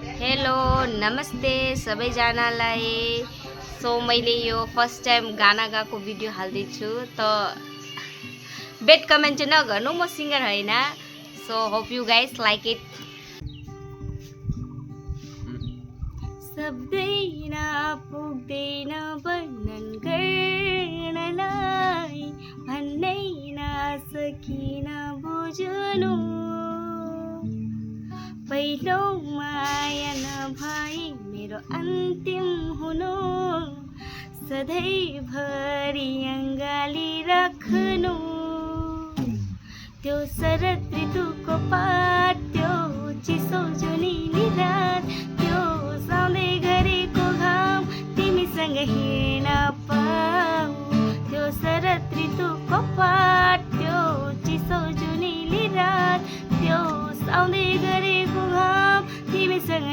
Hello नमस्ते सबैजनालाई। So मैले यो फर्स्ट टाइम गाना गाएको भिडियो हाल्दैछु त बेड कमेन्ट चाहिँ नगर्नु, म सिङ्गर होइन। So hope you guys like it. सक्दैन पुग्दैन वर्णन गर्नलाई, भन्नै नसकिन बुझ्नु। पहिलो माया नभई मेरो अन्तिम हुनु, सधैँभरि अङ्गाली राख्नु। त्यो शरद ऋतुको पात, त्यो चिसो जुनिली रात, त्यो साउँदै गरेको घाम तिमीसँग हेर्न पाऊ। त्यो शरद ऋतुको पात, त्यो चिसो जुनिली रात, त्यो साउँदै गरेको घाम तिमीसँग